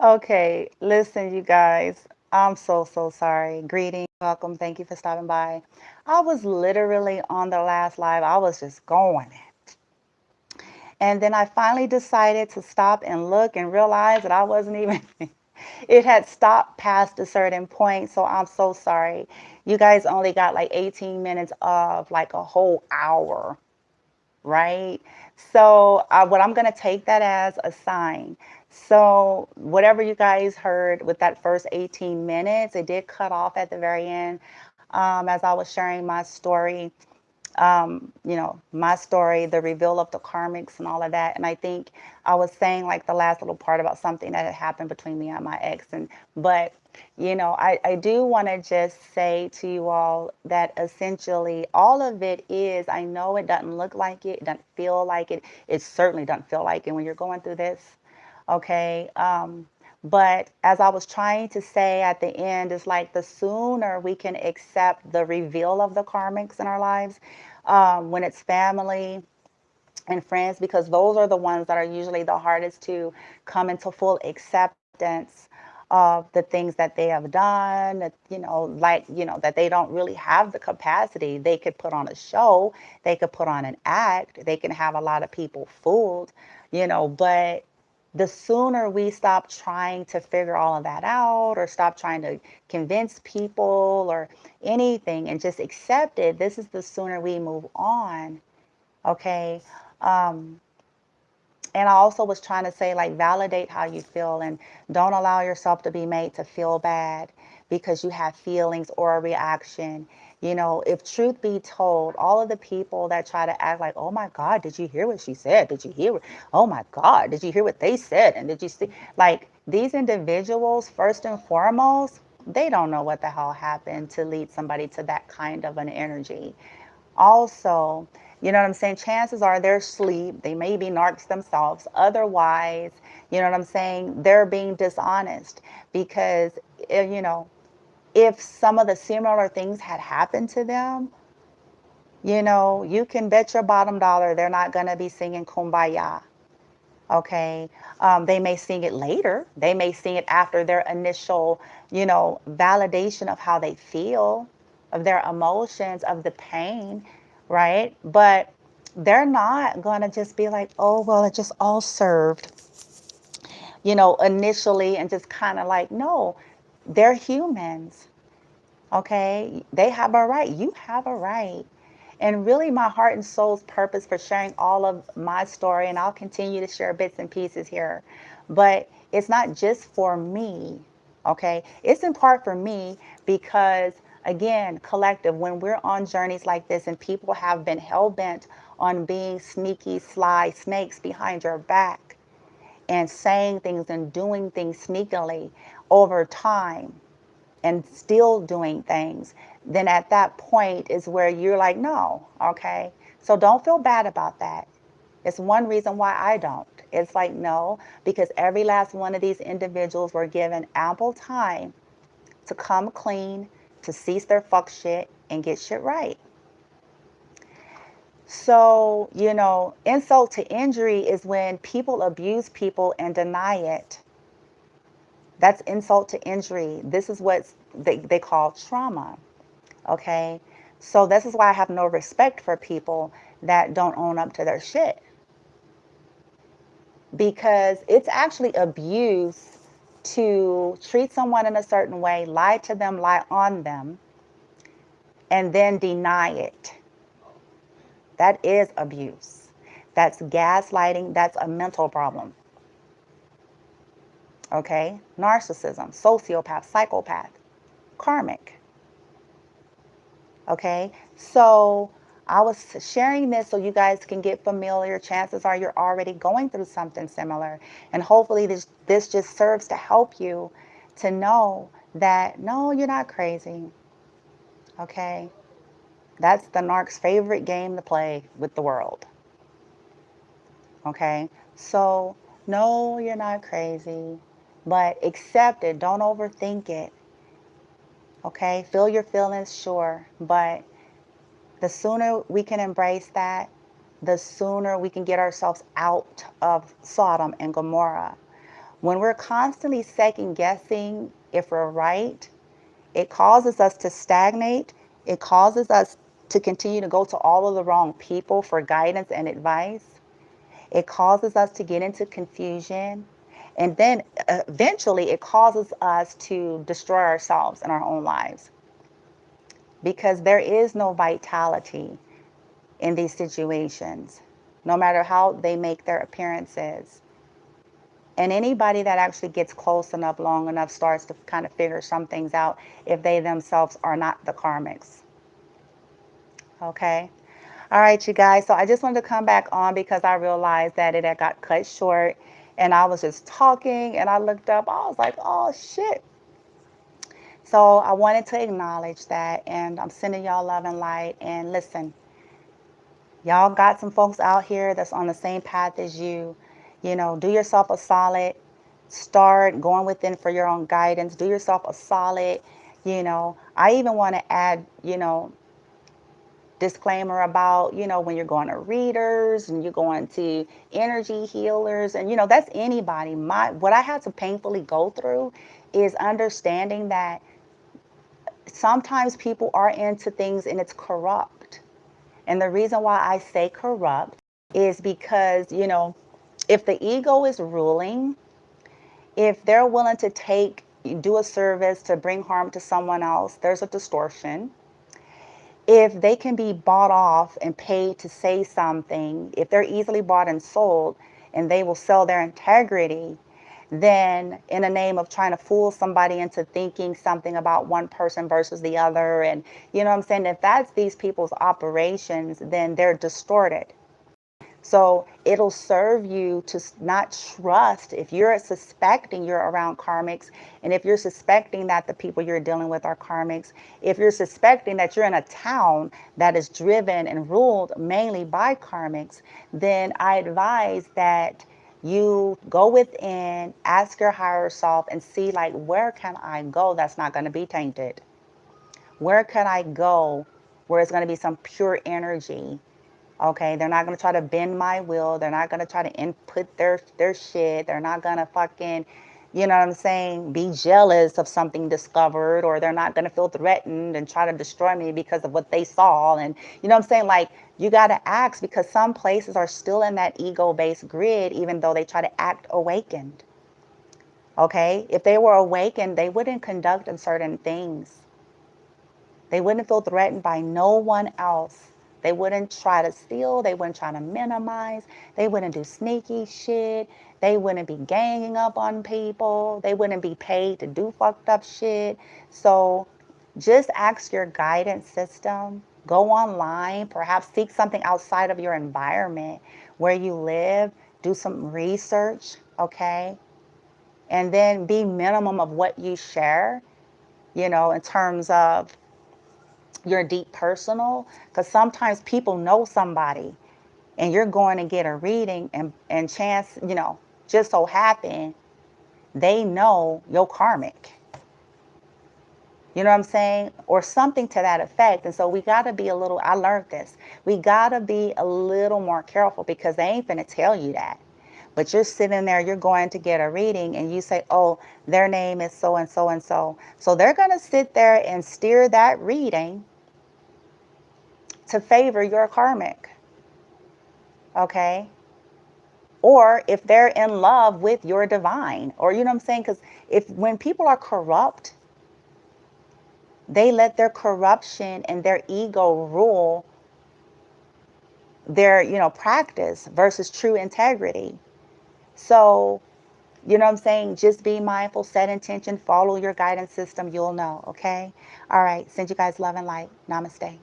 Okay, listen, you guys. I'm so sorry. Greetings, welcome. Thank you for stopping by. I was literally on the last live. I was just going it. And then I finally decided to stop and look and realize that I wasn't even, it had stopped past a certain point. So I'm so sorry. You guys only got like 18 minutes of like a whole hour, right? So what I'm going to take that as a sign. So whatever you guys heard with that first 18 minutes, it did cut off at the very end as I was sharing my story, my story, the reveal of the karmics and all of that. And I think I was saying like the last little part about something that had happened between me and my ex. But I do want to just say to you all that essentially all of it is, I know it doesn't look like it doesn't feel like it certainly doesn't feel like it when you're going through this. Okay. But as I was trying to say at the end, it's like the sooner we can accept the reveal of the karmics in our lives, when it's family and friends, because those are the ones that are usually the hardest to come into full acceptance of the things that they have done, that, that they don't really have the capacity. They could put on a show, they could put on an act, they can have a lot of people fooled, but the sooner we stop trying to figure all of that out or stop trying to convince people or anything and just accept it, this is the sooner we move on. Okay. Um, and I also was trying to say, like, validate how you feel and don't allow yourself to be made to feel bad because you have feelings or a reaction. If truth be told, all of the people that try to act like, oh my God, did you hear what she said? Did you hear? Oh my God, did you hear what they said? And did you see? Like, these individuals, first and foremost, they don't know what the hell happened to lead somebody to that kind of an energy. Also, you know what I'm saying? Chances are they're asleep. They may be narcs themselves. Otherwise, you know what I'm saying? They're being dishonest because, if some of the similar things had happened to them, you can bet your bottom dollar they're not going to be singing Kumbaya. Okay. They may sing it later. They may sing it after their initial, validation of how they feel, of their emotions, of the pain, right? But they're not going to just be like, oh, well, it just all served, initially and just kind of like, no, they're humans. Okay. They have a right. You have a right. And really, my heart and soul's purpose for sharing all of my story, and I'll continue to share bits and pieces here, but it's not just for me, okay? It's in part for me because, again, collective, when we're on journeys like this and people have been hell bent on being sneaky, sly snakes behind your back and saying things and doing things sneakily over time, and still doing things, then at that point is where you're like, no, okay? So don't feel bad about that. It's one reason why I don't. It's like, no, because every last one of these individuals were given ample time to come clean, to cease their fuck shit and get shit right. So, insult to injury is when people abuse people and deny it. That's insult to injury. This is what they call trauma. Okay. So this is why I have no respect for people that don't own up to their shit, because it's actually abuse to treat someone in a certain way, lie to them, lie on them, and then deny it. That is abuse. That's gaslighting. That's a mental problem. Okay. Narcissism, sociopath, psychopath, karmic. Okay, so I was sharing this so you guys can get familiar. Chances are you're already going through something similar, and hopefully this just serves to help you to know that no, you're not crazy. Okay, that's the narc's favorite game to play with the world. Okay, so no, you're not crazy, but accept it. Don't overthink it. Okay, feel your feelings, sure, but the sooner we can embrace that, the sooner we can get ourselves out of Sodom and Gomorrah. When we're constantly second guessing if we're right, it causes us to stagnate. It causes us to continue to go to all of the wrong people for guidance and advice. It causes us to get into confusion. And then eventually it causes us to destroy ourselves in our own lives, because there is no vitality in these situations, no matter how they make their appearances. And anybody that actually gets close enough, long enough, starts to kind of figure some things out if they themselves are not the karmics. Okay. All right, you guys. So I just wanted to come back on because I realized that it had got cut short and I was just talking and I looked up. I was like, oh, shit. So I wanted to acknowledge that, and I'm sending y'all love and light. And listen, y'all got some folks out here that's on the same path as you. You know, do yourself a solid. Start going within for your own guidance. Do yourself a solid. You know, I even want to add, disclaimer about, when you're going to readers and you're going to energy healers, and, that's anybody. What I had to painfully go through is understanding that sometimes people are into things and it's corrupt. And the reason why I say corrupt is because, if the ego is ruling, if they're willing to do a service to bring harm to someone else, there's a distortion. If they can be bought off and paid to say something, if they're easily bought and sold and they will sell their integrity, then in the name of trying to fool somebody into thinking something about one person versus the other, and you know what I'm saying, if that's these people's operations, then they're distorted. So it'll serve you to not trust if you're suspecting you're around karmics, and if you're suspecting that the people you're dealing with are karmics, if you're suspecting that you're in a town that is driven and ruled mainly by karmics, then I advise that you go within, ask your higher self, and see, like, where can I go that's not going to be tainted? Where can I go where it's going to be some pure energy? Okay, they're not going to try to bend my will. They're not going to try to input their shit. They're not going to fucking, you know what I'm saying, be jealous of something discovered, or they're not going to feel threatened and try to destroy me because of what they saw. And you know what I'm saying? Like, you got to ask, because some places are still in that ego-based grid, even though they try to act awakened. Okay, if they were awakened, they wouldn't conduct in certain things. They wouldn't feel threatened by no one else. They wouldn't try to steal. They wouldn't try to minimize. They wouldn't do sneaky shit. They wouldn't be ganging up on people. They wouldn't be paid to do fucked up shit. So just ask your guidance system. Go online. Perhaps seek something outside of your environment where you live. Do some research, okay? And then be minimum of what you share, in terms of your deep personal, because sometimes people know somebody and you're going to get a reading, and chance, just so happen they know your karmic. You know what I'm saying? Or something to that effect. And so we got to be I learned this. We got to be a little more careful, because they ain't finna tell you that. But you're sitting there, you're going to get a reading, and you say, oh, their name is so and so and so. So they're going to sit there and steer that reading to favor your karmic. Okay? Or if they're in love with your divine, or you know what I'm saying? Because when people are corrupt, they let their corruption and their ego rule their, practice versus true integrity. So, you know what I'm saying? Just be mindful, set intention, follow your guidance system. You'll know. Okay? All right. Send you guys love and light. Namaste.